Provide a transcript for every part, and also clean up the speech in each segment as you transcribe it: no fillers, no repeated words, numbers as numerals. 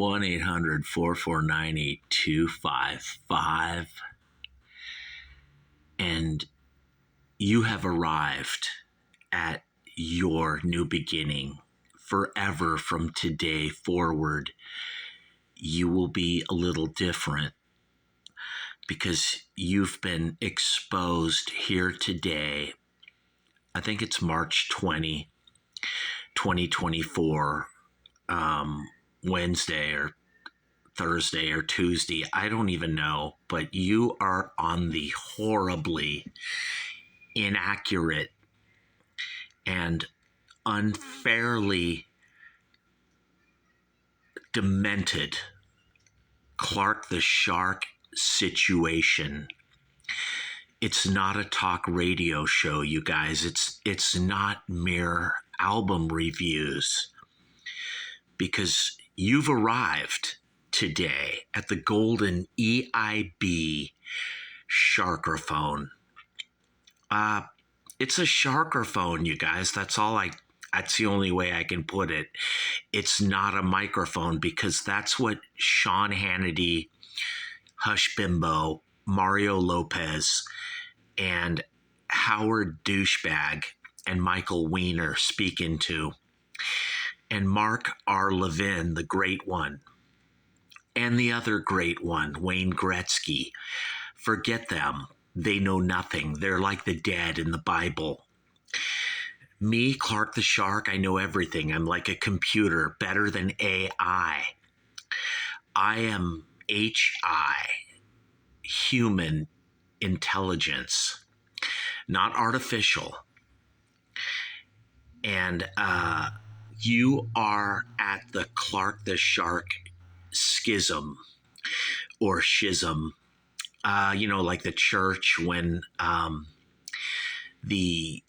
1-800-449-8255. And you have arrived at your new beginning. Forever from today forward, you will be a little different because you've been exposed here today. I think it's March 20, 2024, Wednesday or Thursday or Tuesday. I don't even know, but you are on the horribly inaccurate and unfairly demented Clark the Shark situation. It's not a talk radio show, you guys. It's not mere album reviews, because you've arrived today at the golden EIB Sharkerphone. It's a Sharkerphone, you guys. That's the only way I can put it. It's not a microphone, because that's what Sean Hannity, Hush Bimbo, Mario Lopez, and Howard Douchebag and Michael Weiner speak into. And Mark R. Levin, the great one, and the other great one, Wayne Gretzky. Forget them. They know nothing. They're like the dead in the Bible. Me, Clark the Shark, I know everything. I'm like a computer, better than AI. I am HI, human intelligence, not artificial. And you are at the Clark the Shark schism or schism. Like the church when the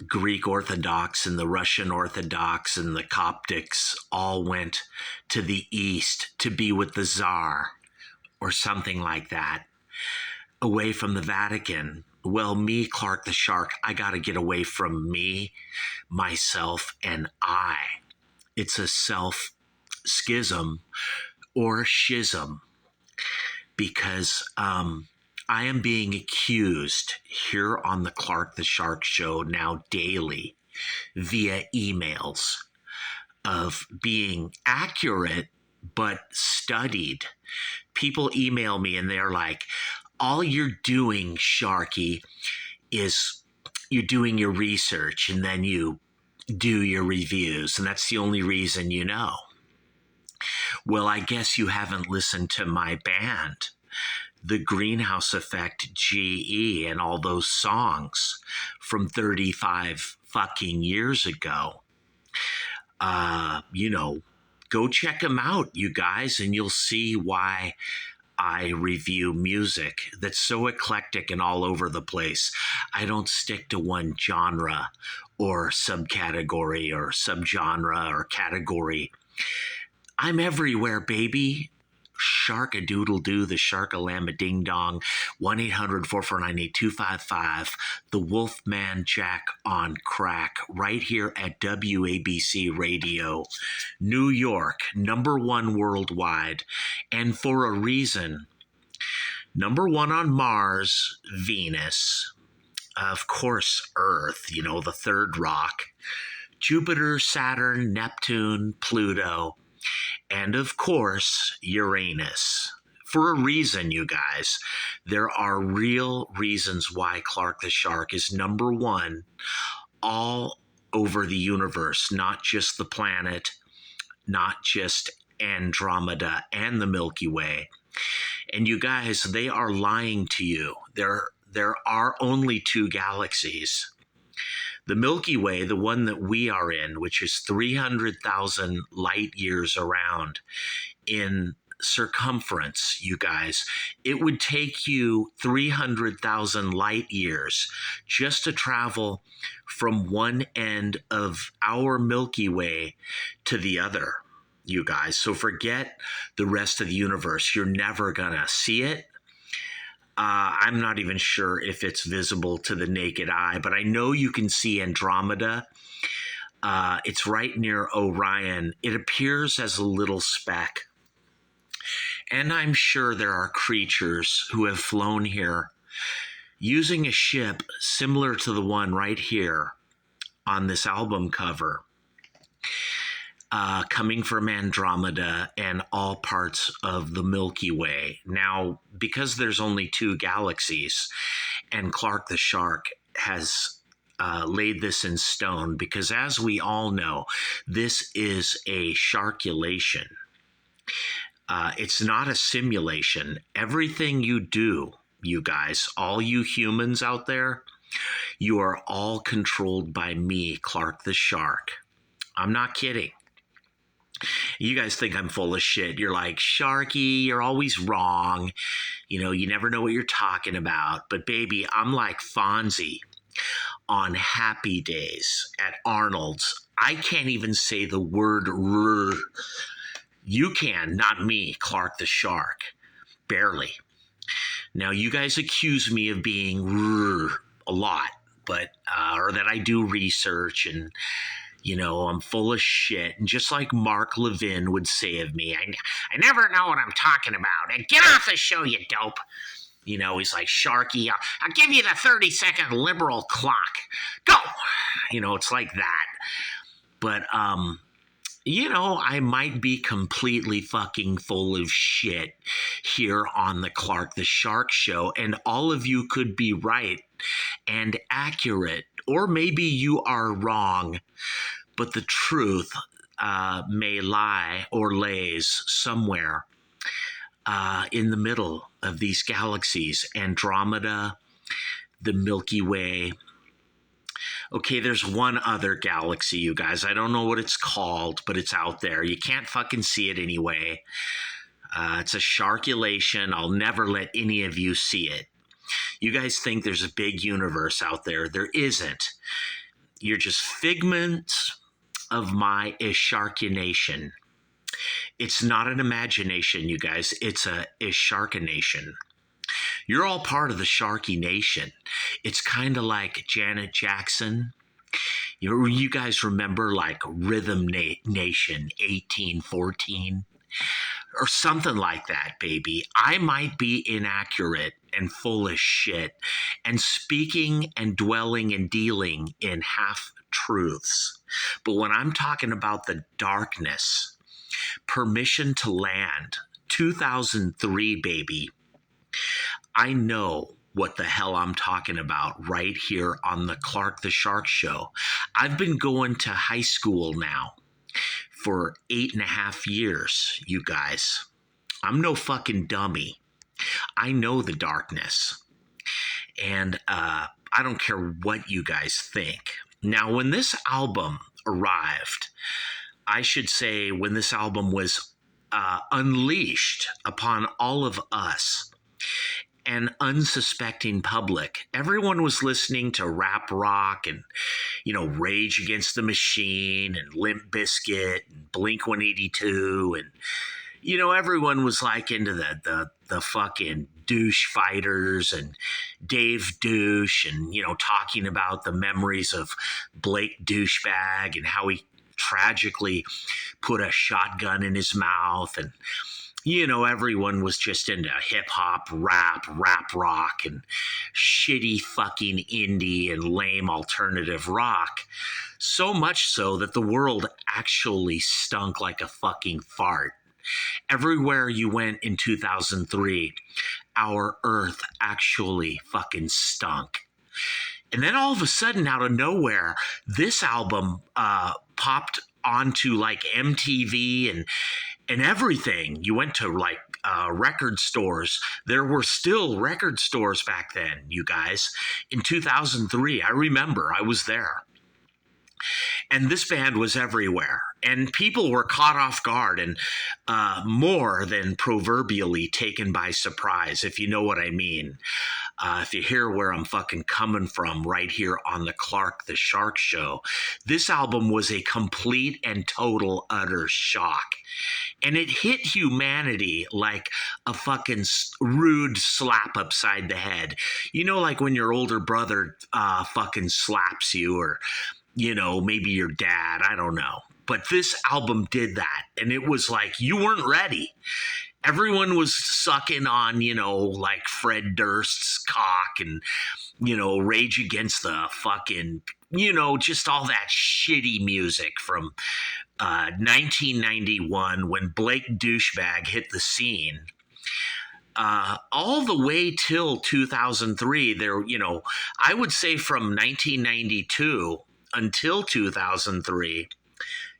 Greek Orthodox and the Russian Orthodox and the Coptics all went to the East to be with the Tsar or something like that, away from the Vatican. Well, me, Clark the Shark, I got to get away from me, myself, and I. It's a self-schism or schism, because I am being accused here on the Clark the Shark show now daily via emails of being accurate but studied. People email me and they're like, all you're doing, Sharky, is you're doing your research and then you do your reviews, and that's the only reason you know. Well, I guess you haven't listened to my band, The Greenhouse Effect GE, and all those songs from 35 fucking years ago. Go check them out, you guys, and you'll see why I review music that's so eclectic and all over the place. I don't stick to one genre or subcategory or subgenre or category. I'm everywhere, baby. Shark-a-doodle-doo, the shark-a-lamb-a-ding-dong, 1-800-449-8255, the Wolfman Jack on crack, right here at WABC Radio, New York, #1 worldwide, and for a reason. #1 on Mars, Venus, of course, Earth, the third rock, Jupiter, Saturn, Neptune, Pluto, and of course, Uranus. For a reason, you guys. There are real reasons why Clark the Shark is #1 all over the universe, not just the planet, not just Andromeda and the Milky Way. And you guys, they are lying to you. There are only 2 galaxies. The Milky Way, the one that we are in, which is 300,000 light years around in circumference, you guys, it would take you 300,000 light years just to travel from one end of our Milky Way to the other, you guys. So forget the rest of the universe. You're never going to see it. I'm not even sure if it's visible to the naked eye, but I know you can see Andromeda. It's right near Orion. It appears as a little speck. And I'm sure there are creatures who have flown here using a ship similar to the one right here on this album cover, coming from Andromeda and all parts of the Milky Way. Now, because there's only 2 galaxies, and Clark the Shark has laid this in stone, because as we all know, this is a sharkulation. It's not a simulation. Everything you do, you guys, all you humans out there, you are all controlled by me, Clark the Shark. I'm not kidding. You guys think I'm full of shit. You're like, Sharky, you're always wrong. You know, you never know what you're talking about. But baby, I'm like Fonzie on Happy Days at Arnold's. I can't even say the word rrr. You can, not me, Clark the Shark. Barely. Now, you guys accuse me of being rrr a lot, but, or that I do research and, you know, I'm full of shit. And just like Mark Levin would say of me, I never know what I'm talking about. And get off the show, you dope. You know, he's like, Sharky, I'll give you the 30-second liberal clock. Go! You know, it's like that. But, you know, I might be completely fucking full of shit here on the Clark the Shark Show, and all of you could be right and accurate, or maybe you are wrong, but the truth may lie or lays somewhere in the middle of these galaxies, Andromeda, the Milky Way. Okay, there's one other galaxy, you guys. I don't know what it's called, but it's out there. You can't fucking see it anyway. It's a sharkulation. I'll never let any of you see it. You guys think there's a big universe out there. There isn't. You're just figments of my Isharkination. It's not an imagination, you guys. It's a Isharkination. You're all part of the Sharky Nation. It's kind of like Janet Jackson. You guys remember like Rhythm Nation 1814? Or something like that, baby. I might be inaccurate and full of shit and speaking and dwelling and dealing in half-truths. But when I'm talking about the darkness, Permission to Land, 2003, baby, I know what the hell I'm talking about right here on the Clark the Shark Show. I've been going to high school now for 8.5 years, you guys. I'm no fucking dummy. I know the darkness. And I don't care what you guys think. Now, when this album arrived, I should say when this album was unleashed upon all of us, an unsuspecting public. Everyone was listening to rap rock and, you know, Rage Against the Machine and Limp Bizkit and Blink-182 and, you know, everyone was like into the fucking Douche Fighters and Dave Douche and, you know, talking about the memories of Blake Douchebag and how he tragically put a shotgun in his mouth. And you know, everyone was just into hip-hop, rap rock, and shitty fucking indie and lame alternative rock. So much so that the world actually stunk like a fucking fart. Everywhere you went in 2003, our earth actually fucking stunk. And then all of a sudden, out of nowhere, this album popped onto like MTV and everything. You went to like record stores. There were still record stores back then, you guys. In 2003, I remember I was there. And this band was everywhere. And people were caught off guard and more than proverbially taken by surprise, if you know what I mean. If you hear where I'm fucking coming from right here on the Clark the Shark Show, this album was a complete and total utter shock. And it hit humanity like a fucking rude slap upside the head. You know, like when your older brother fucking slaps you, or maybe your dad, I don't know. But this album did that. And it was like, you weren't ready. Everyone was sucking on, like Fred Durst's cock and, Rage Against the fucking, just all that shitty music from 1991 when Blake Douchebag hit the scene. All the way till 2003, there, I would say from 1992 until 2003,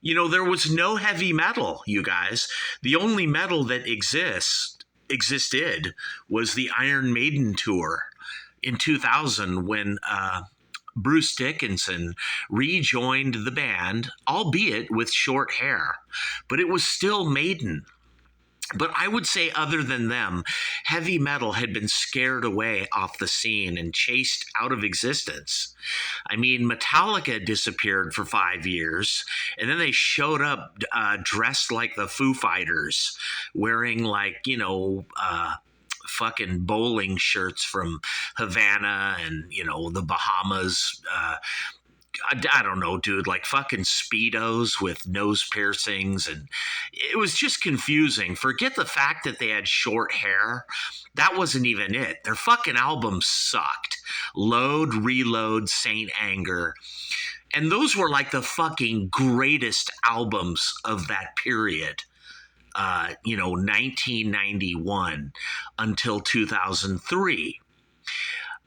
there was no heavy metal, you guys. The only metal that existed was the Iron Maiden tour in 2000 when Bruce Dickinson rejoined the band, albeit with short hair, but it was still Maiden. But I would say, other than them, heavy metal had been scared away off the scene and chased out of existence. I mean, Metallica disappeared for 5 years, and then they showed up dressed like the Foo Fighters, wearing fucking bowling shirts from Havana and, the Bahamas. I don't know, dude, like fucking Speedos with nose piercings. And it was just confusing. Forget the fact that they had short hair. That wasn't even it. Their fucking albums sucked. Load, Reload, Saint Anger. And those were like the fucking greatest albums of that period. 1991 until 2003.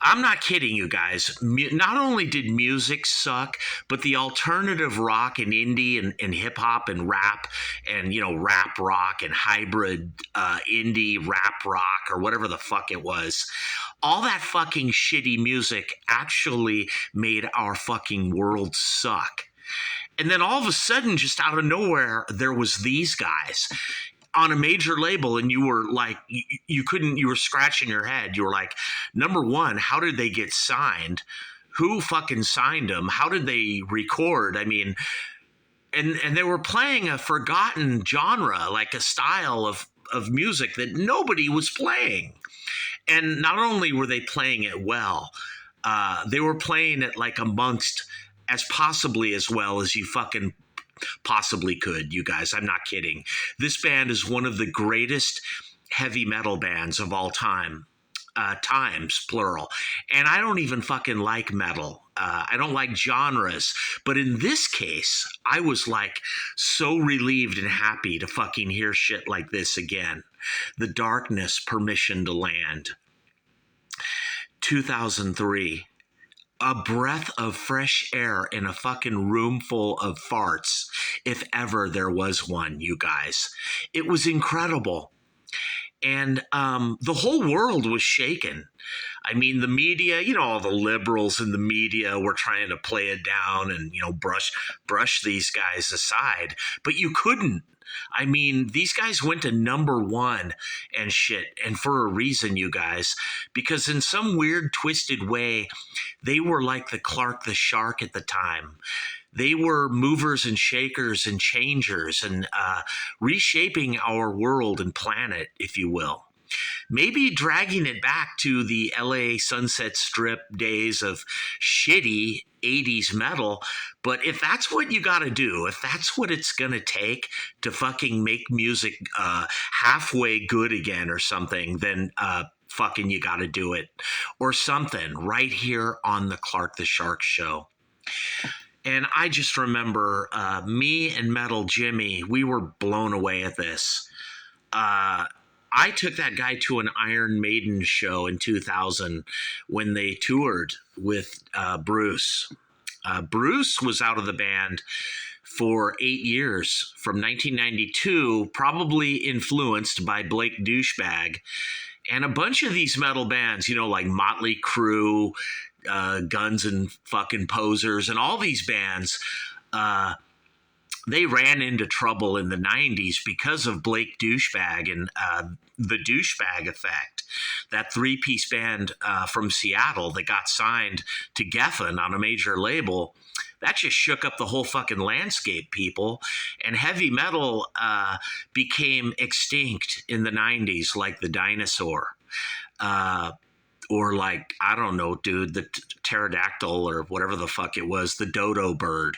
I'm not kidding you guys. Not only did music suck, but the alternative rock and indie and hip hop and rap and, rap rock and hybrid indie rap rock or whatever the fuck it was, all that fucking shitty music actually made our fucking world suck. And then all of a sudden, just out of nowhere, there was these guys on a major label, and you were like, you were scratching your head. You were like, number one, how did they get signed? Who fucking signed them? How did they record? I mean, and they were playing a forgotten genre, like a style of music that nobody was playing. And not only were they playing it well, they were playing it like amongst as possibly as well as you fucking possibly could, you guys. I'm not kidding. This band is one of the greatest heavy metal bands of all time. Times, plural. And I don't even fucking like metal. I don't like genres. But in this case, I was like so relieved and happy to fucking hear shit like this again. The Darkness, Permission to Land. 2003. A breath of fresh air in a fucking room full of farts, if ever there was one, you guys. It was incredible. And the whole world was shaken. I mean, the media, all the liberals in the media were trying to play it down and, brush these guys aside. But you couldn't. I mean, these guys went to number one and shit, and for a reason, you guys, because in some weird, twisted way, they were like the Clark the Shark at the time. They were movers and shakers and changers and reshaping our world and planet, if you will. Maybe dragging it back to the LA Sunset Strip days of shitty 80s metal. But if that's what you got to do, if that's what it's going to take to fucking make music halfway good again or something, then fucking you got to do it. Or something right here on the Clark the Shark show. And I just remember me and Metal Jimmy, we were blown away at this. I took that guy to an Iron Maiden show in 2000 when they toured with Bruce. Bruce was out of the band for 8 years, from 1992, probably influenced by Blake Douchebag. And a bunch of these metal bands, like Motley Crue, Guns and fucking Posers, and all these bands, they ran into trouble in the 90s because of Blake Douchebag and the Douchebag Effect, that three-piece band from Seattle that got signed to Geffen on a major label. That just shook up the whole fucking landscape, people. And heavy metal became extinct in the 90s like the dinosaur. or like, I don't know, dude, the pterodactyl or whatever the fuck it was, the dodo bird.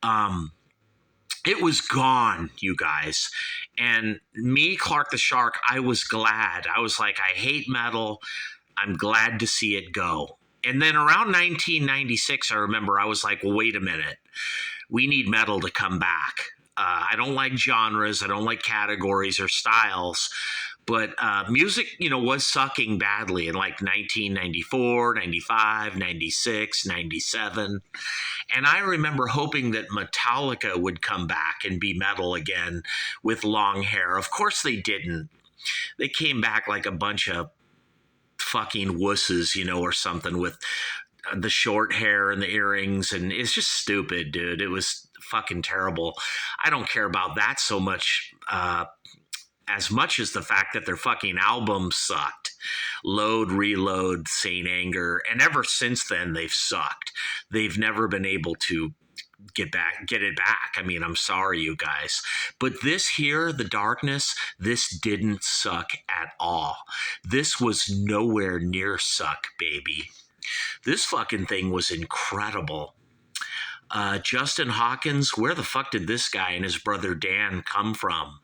Um, it was gone, you guys. And me, Clark the Shark, I was glad. I was like, I hate metal. I'm glad to see it go. And then around 1996, I remember I was like, well, wait a minute. We need metal to come back. I don't like genres. I don't like categories or styles. But music, was sucking badly in like 1994, 95, 96, 97. And I remember hoping that Metallica would come back and be metal again with long hair. Of course they didn't. They came back like a bunch of fucking wusses, or something with the short hair and the earrings. And it's just stupid, dude. It was fucking terrible. I don't care about that so much, as much as the fact that their fucking albums sucked. Load, Reload, Saint Anger. And ever since then, they've sucked. They've never been able to get it back. I mean, I'm sorry, you guys. But this here, The Darkness, this didn't suck at all. This was nowhere near suck, baby. This fucking thing was incredible. Justin Hawkins, where the fuck did this guy and his brother Dan come from?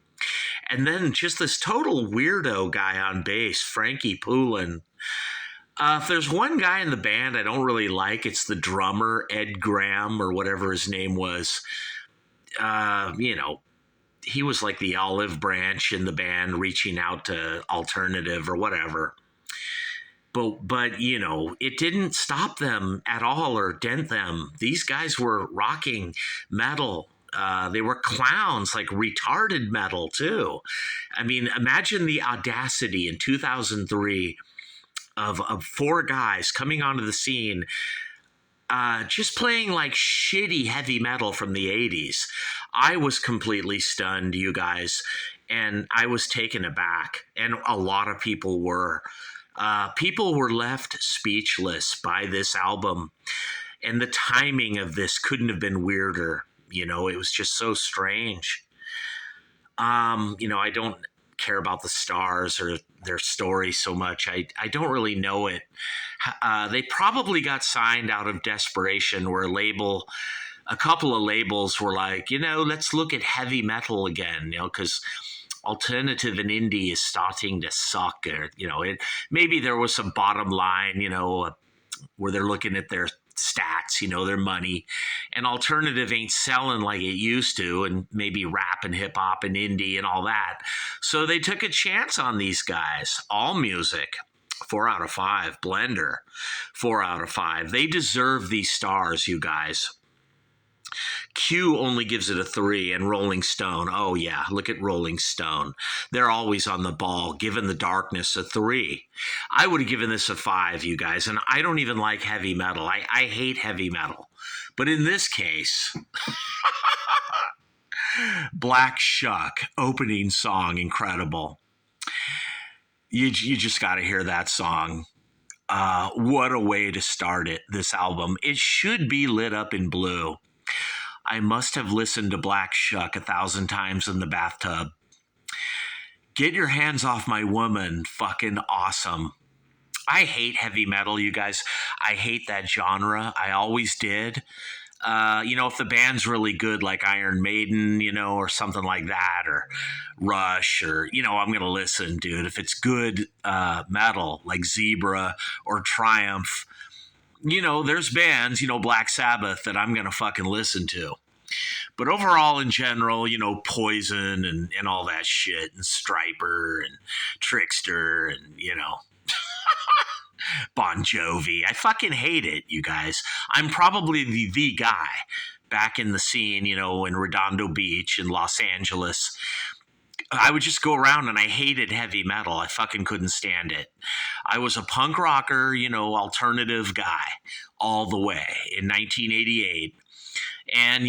And then just this total weirdo guy on bass, Frankie Poulin. If there's one guy in the band I don't really like, it's the drummer, Ed Graham, or whatever his name was. He was like the olive branch in the band, reaching out to alternative or whatever. But it didn't stop them at all or dent them. These guys were rocking metal. They were clowns, like retarded metal too. I mean, imagine the audacity in 2003 of four guys coming onto the scene, just playing like shitty heavy metal from the 80s. I was completely stunned, you guys, and I was taken aback, and a lot of people were. People were left speechless by this album, and the timing of this couldn't have been weirder. It was just so strange. I don't care about the stars or their story so much. I don't really know it. They probably got signed out of desperation, where a couple of labels were like, let's look at heavy metal again, because alternative and indie is starting to suck. Or, maybe there was some bottom line, where they're looking at their stats, their money, and alternative ain't selling like it used to, and maybe rap and hip hop and indie and all that. So they took a chance on these guys. All Music, 4 out of 5. Blender, 4 out of 5. They deserve these stars, you guys. Q only gives it a 3, and Rolling Stone, oh yeah, look at Rolling Stone. They're always on the ball, giving The Darkness a 3. I would have given this a 5, you guys, and I don't even like heavy metal. I hate heavy metal. But in this case, Black Shuck, opening song, incredible. You just got to hear that song. What a way to start this album. It should be lit up in blue. I must have listened to Black Shuck 1,000 times in the bathtub. Get Your Hands Off My Woman, fucking awesome. I hate heavy metal, you guys. I hate that genre. I always did. If the band's really good, like Iron Maiden, or something like that, or Rush, or, I'm going to listen, dude. If it's good metal, like Zebra or Triumph, there's bands, Black Sabbath, that I'm going to fucking listen to. But overall, in general, Poison and all that shit, and Stryper and Trickster and, Bon Jovi. I fucking hate it, you guys. I'm probably the guy back in the scene, in Redondo Beach in Los Angeles. I would just go around and I hated heavy metal. I fucking couldn't stand it. I was a punk rocker, alternative guy all the way in 1988. And,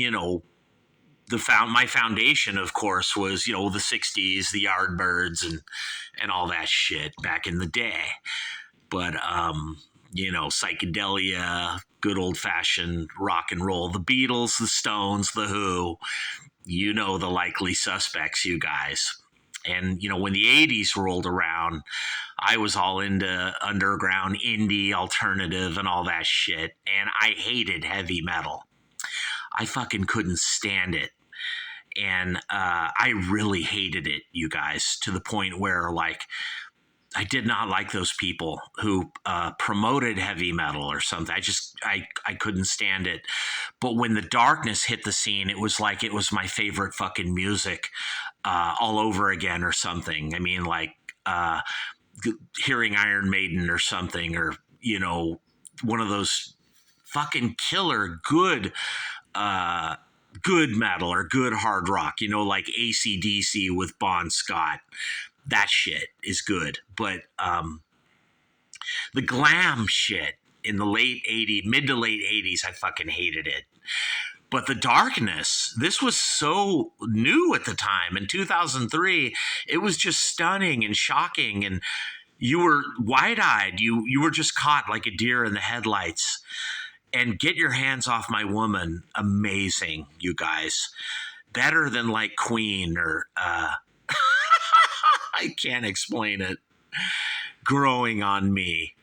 my foundation, of course, was, the 60s, the Yardbirds and all that shit back in the day. But, psychedelia, good old-fashioned rock and roll, the Beatles, the Stones, the Who, the likely suspects, you guys. And, when the 80s rolled around, I was all into underground indie alternative and all that shit. And I hated heavy metal. I fucking couldn't stand it. And I really hated it, you guys, to the point where, like, I did not like those people who promoted heavy metal or something. I couldn't stand it. But when the Darkness hit the scene, it was like it was my favorite fucking music all over again or something. I mean, like hearing Iron Maiden or something, or, one of those fucking killer good metal or good hard rock, like AC/DC with Bon Scott. That shit is good. But the glam shit in the mid to late 80s, I fucking hated it. But the Darkness, this was so new at the time. In 2003, it was just stunning and shocking. And you were wide-eyed. You were just caught like a deer in the headlights. And Get Your Hands Off My Woman, amazing, you guys. Better than like Queen or... I can't explain it. Growing on Me.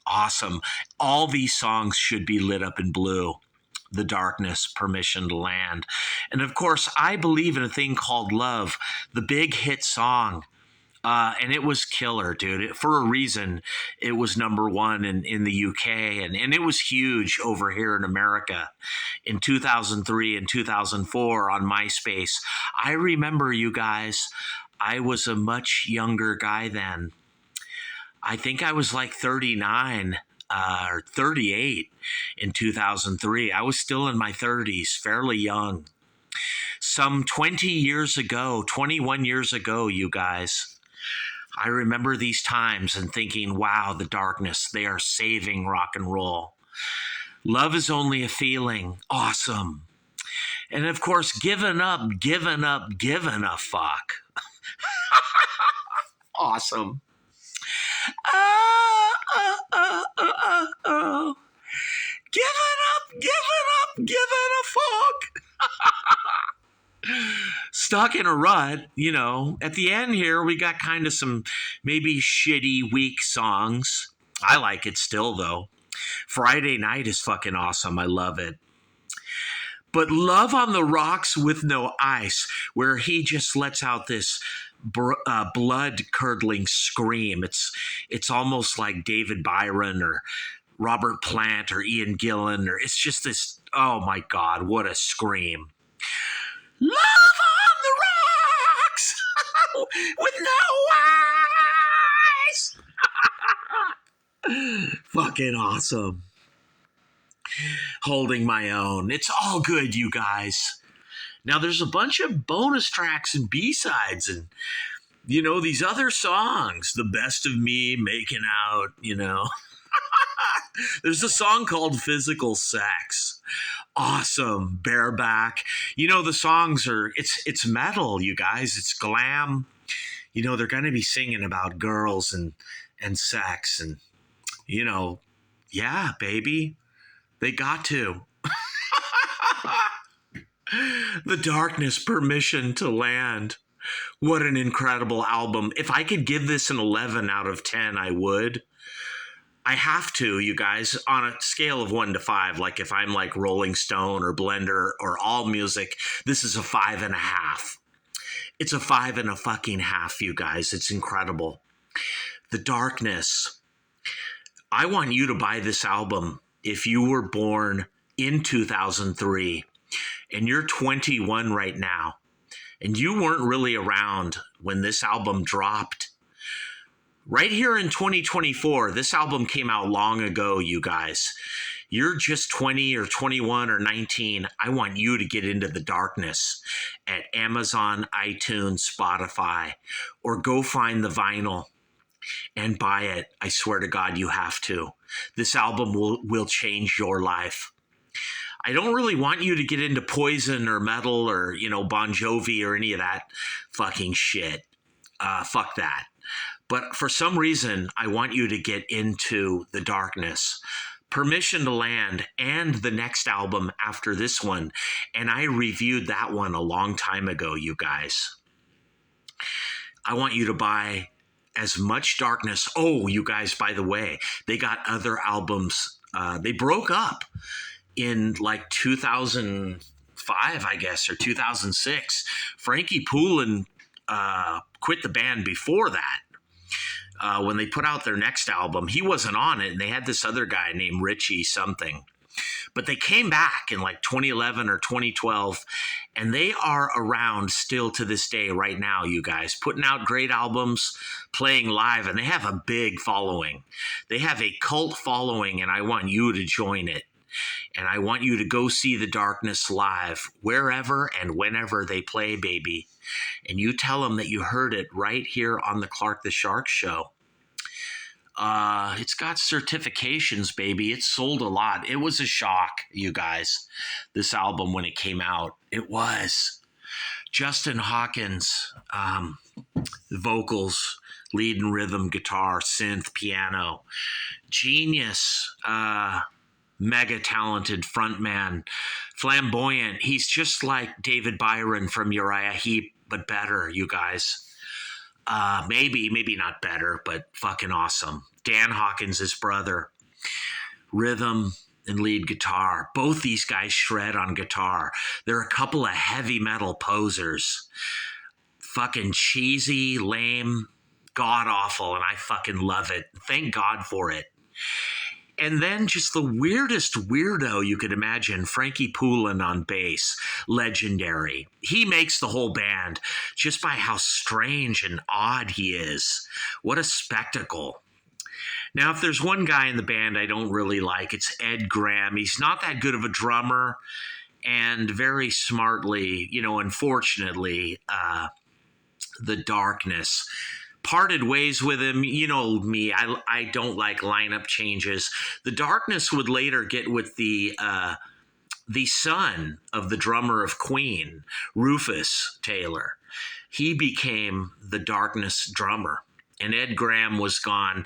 Awesome. All these songs should be lit up in blue. The Darkness, Permission to Land. And of course, I believe in a thing called love, the big hit song. And it was killer, dude. For a reason, it was number one in the UK. And it was huge over here in America in 2003 and 2004 on MySpace. I remember, you guys, I was a much younger guy then. I think I was like 39 or 38 in 2003. I was still in my 30s, fairly young. Some 21 years ago, you guys, I remember these times and thinking, wow, the Darkness, they are saving rock and roll. Love Is Only a Feeling, awesome. And of course, Given Up, Given a Fuck. Awesome. Given a fuck. Stuck in a rut, At the end here, we got kind of some maybe shitty, weak songs. I like it still, though. Friday Night is fucking awesome. I love it. But Love on the Rocks with No Ice, where he just lets out this blood-curdling scream. It's almost like David Byron or Robert Plant or Ian Gillan, or it's just this, oh my God, what a scream. Love on the Rocks with no ice. Fucking awesome. Holding My Own. It's all good, you guys. Now, there's a bunch of bonus tracks and B-sides and, these other songs. The Best of Me, Making Out, There's a song called Physical Sex. Awesome. Bareback. The songs are, it's metal, you guys. It's glam. They're going to be singing about girls and sex and, yeah, baby. They got to. The Darkness, Permission to Land. What an incredible album. If I could give this an 11 out of 10, I would. I have to, you guys, on a scale of 1 to 5. Like if I'm like Rolling Stone or Blender or All Music, this is a 5.5. It's a 5 and a fucking half, you guys. It's incredible. The Darkness. I want you to buy this album if you were born in 2003 and you're 21 right now and you weren't really around when this album dropped. Right here in 2024, this album came out long ago, you guys. You're just 20 or 21 or 19. I want you to get into The Darkness at Amazon, iTunes, Spotify, or go find the vinyl and buy it. I swear to God, you have to. This album will change your life. I don't really want you to get into Poison or metal or, Bon Jovi or any of that fucking shit. Fuck that. But for some reason, I want you to get into The Darkness, Permission to Land, and the next album after this one. And I reviewed that one a long time ago, you guys. I want you to buy as much Darkness. Oh, you guys, by the way, they got other albums. They broke up in like 2005, I guess, or 2006. Frankie Poulin quit the band before that. When they put out their next album, he wasn't on it, and they had this other guy named Richie something. But they came back in like 2011 or 2012, and they are around still to this day right now, you guys, putting out great albums, playing live, and they have a big following. They have a cult following, and I want you to join it. And I want you to go see the Darkness live wherever and whenever they play, baby. And you tell them that you heard it right here on the Clark the Shark Show. It's got certifications, baby. It sold a lot. It was a shock, you guys, this album when it came out. It was. Justin Hawkins, vocals, lead and rhythm, guitar, synth, piano. Genius, mega talented frontman, flamboyant. He's just like David Byron from Uriah Heep, but better, you guys. Maybe not better, but fucking awesome. Dan Hawkins, his brother. Rhythm and lead guitar. Both these guys shred on guitar. They're a couple of heavy metal posers. Fucking cheesy, lame, god-awful, and I fucking love it. Thank God for it. And then just the weirdest weirdo you could imagine, Frankie Poulin on bass, legendary. He makes the whole band just by how strange and odd he is. What a spectacle. Now, if there's one guy in the band I don't really like, it's Ed Graham. He's not that good of a drummer, and very smartly, unfortunately, the Darkness parted ways with him. You know me, I don't like lineup changes. The Darkness would later get with the son of the drummer of Queen, Rufus Taylor. He became the Darkness drummer, and Ed Graham was gone.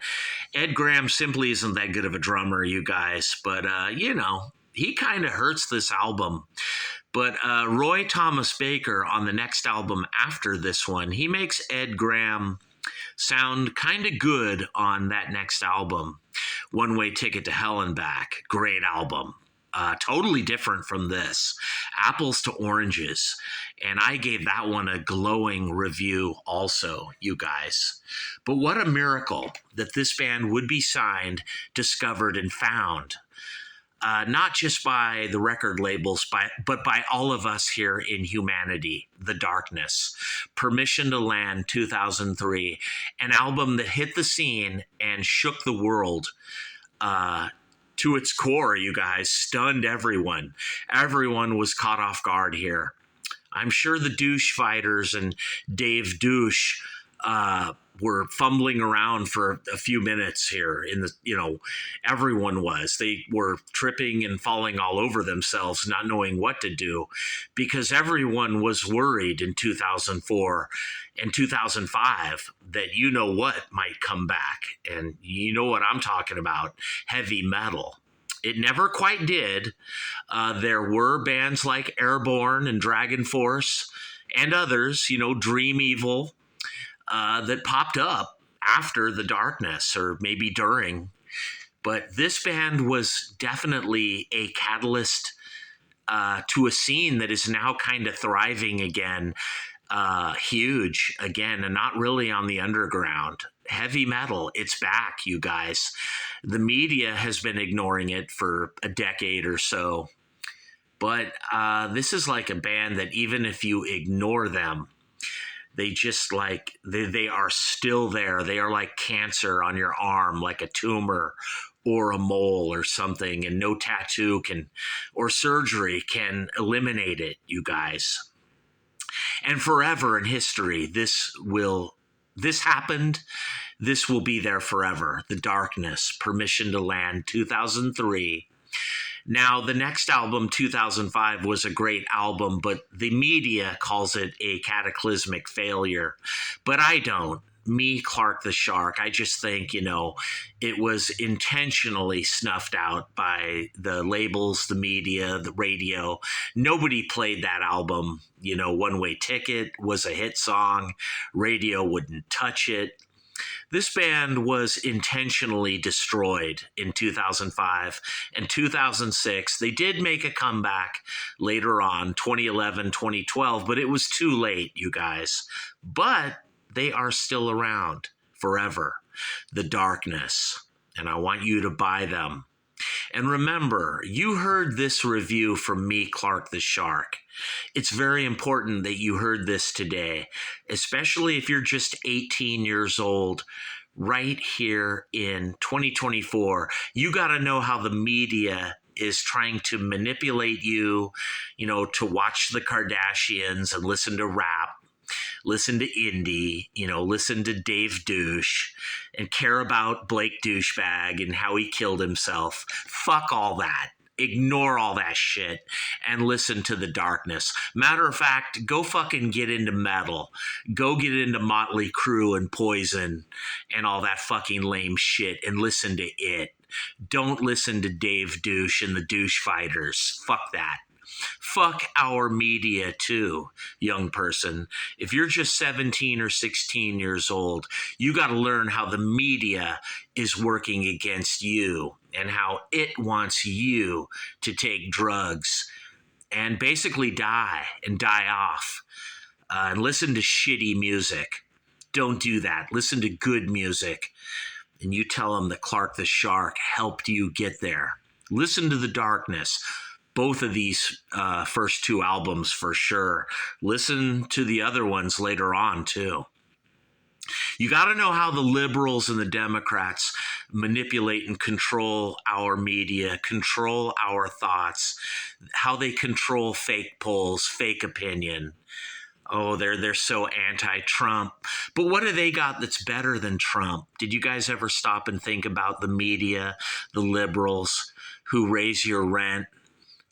Ed Graham simply isn't that good of a drummer, you guys, but he kind of hurts this album. But Roy Thomas Baker on the next album after this one, he makes Ed Graham sound kind of good on that next album. One Way Ticket to Hell and Back. Great album. Totally different from this. Apples to oranges. And I gave that one a glowing review also, you guys. But what a miracle that this band would be signed, discovered, and found. Not just by the record labels, but by all of us here in humanity, The Darkness. Permission to Land, 2003, an album that hit the scene and shook the world to its core, you guys, stunned everyone. Everyone was caught off guard here. I'm sure the Douche Fighters and Dave Douche were fumbling around for a few minutes here everyone was. They were tripping and falling all over themselves, not knowing what to do, because everyone was worried in 2004 and 2005 that what might come back. And you know what I'm talking about, heavy metal. It never quite did. There were bands like Airborne and Dragon Force and others, Dream Evil, that popped up after the Darkness or maybe during. But this band was definitely a catalyst to a scene that is now kind of thriving again, huge again, and not really on the underground. Heavy metal, it's back, you guys. The media has been ignoring it for a decade or so. But this is like a band that even if you ignore them, they just they are still there. They are like cancer on your arm, like a tumor or a mole or something, and no tattoo or surgery can eliminate it, you guys. And forever in history, this happened. This will be there forever. The Darkness, Permission to Land, 2003. Now, the next album, 2005, was a great album, but the media calls it a cataclysmic failure. But I don't. me, Clark the Shark, I just think, it was intentionally snuffed out by the labels, the media, the radio. Nobody played that album. One Way Ticket was a hit song. Radio wouldn't touch it. This band was intentionally destroyed in 2005 and 2006. They did make a comeback later on, 2011, 2012, but it was too late, you guys. But they are still around forever. The Darkness. And I want you to buy them. And remember, you heard this review from me, Clark the Shark. It's very important that you heard this today, especially if you're just 18 years old, right here in 2024. You got to know how the media is trying to manipulate you, to watch the Kardashians and listen to rap, listen to indie, listen to Dave Douche, and care about Blake Douchebag and how he killed himself. Fuck all that. Ignore all that shit and listen to The Darkness. Matter of fact, go fucking get into metal. Go get into Motley Crue and Poison and all that fucking lame shit and listen to it. Don't listen to Dave Douche and the Douche Fighters. Fuck that. Fuck our media too, young person. If you're just 17 or 16 years old, you got to learn how the media is working against you and how it wants you to take drugs and basically die and die off and listen to shitty music. Don't do that. Listen to good music. And you tell them that Clark the Shark helped you get there. Listen to The Darkness. Both of these first two albums for sure. Listen to the other ones later on too. You got to know how the liberals and the Democrats manipulate and control our media, control our thoughts, how they control fake polls, fake opinion. Oh, they're so anti-Trump. But what do they got that's better than Trump? Did you guys ever stop and think about the media, the liberals who raise your rent,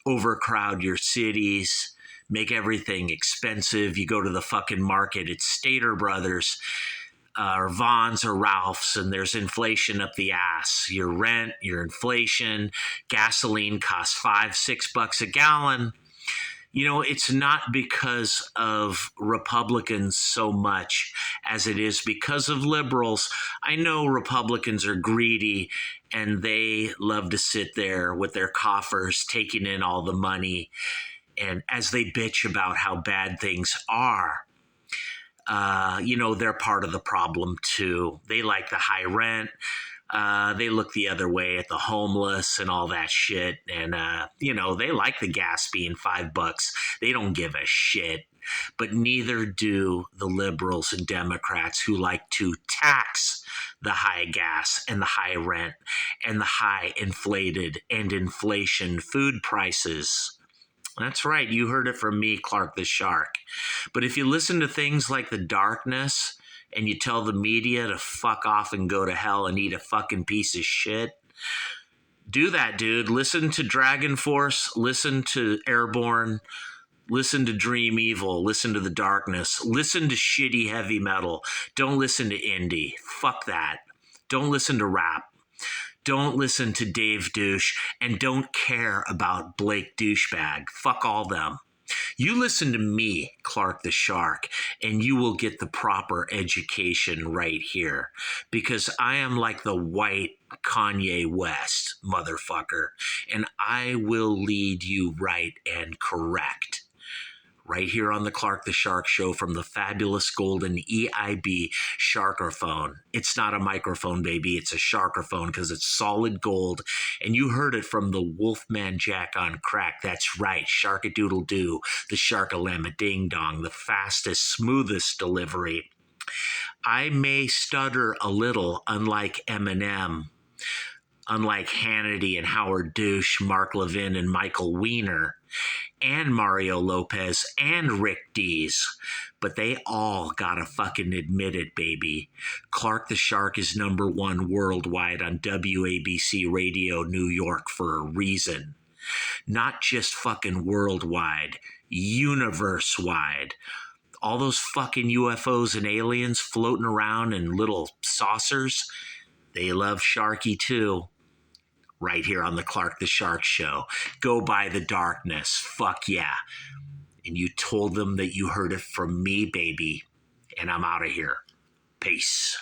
overcrowd your cities, make everything expensive? You go to the fucking market, it's Stater Brothers or Vons or Ralph's, and there's inflation up the ass. Your rent, your inflation, gasoline costs $5-6 a gallon. It's not because of Republicans so much as it is because of liberals. I know Republicans are greedy and they love to sit there with their coffers taking in all the money. And as they bitch about how bad things are, they're part of the problem too. They like the high rent. They look the other way at the homeless and all that shit. And, they like the gas being $5. They don't give a shit. But neither do the liberals and Democrats who like to tax the high gas and the high rent and the high inflated and inflation food prices. That's right. You heard it from me, Clark the Shark. But if you listen to things like The Darkness and you tell the media to fuck off and go to hell and eat a fucking piece of shit, do that, dude. Listen to Dragon Force. Listen to Airborne. Listen to Dream Evil. Listen to The Darkness. Listen to shitty heavy metal. Don't listen to indie. Fuck that. Don't listen to rap. Don't listen to Dave Douche, and don't care about Blake Douchebag. Fuck all them. You listen to me, Clark the Shark, and you will get the proper education right here, because I am like the white Kanye West, motherfucker, and I will lead you right and correct. Right here on the Clark the Shark Show from the fabulous golden EIB Sharkerphone. It's not a microphone, baby. It's a Sharkerphone because it's solid gold. And you heard it from the Wolfman Jack on crack. That's right. Sharkadoodle-doo, the Sharkalama Ding Dong, the fastest, smoothest delivery. I may stutter a little, unlike Eminem, unlike Hannity and Howard Douche, Mark Levin and Michael Weiner, and Mario Lopez and Rick Dees. But they all gotta fucking admit it, baby. Clark the Shark is #1 worldwide on WABC Radio New York for a reason. Not just fucking worldwide, universe-wide. all those fucking UFOs and aliens floating around in little saucers, they love Sharky too. Right here on the Clark the Shark Show. Go by the darkness. Fuck yeah. And you told them that you heard it from me, baby. And I'm out of here. Peace.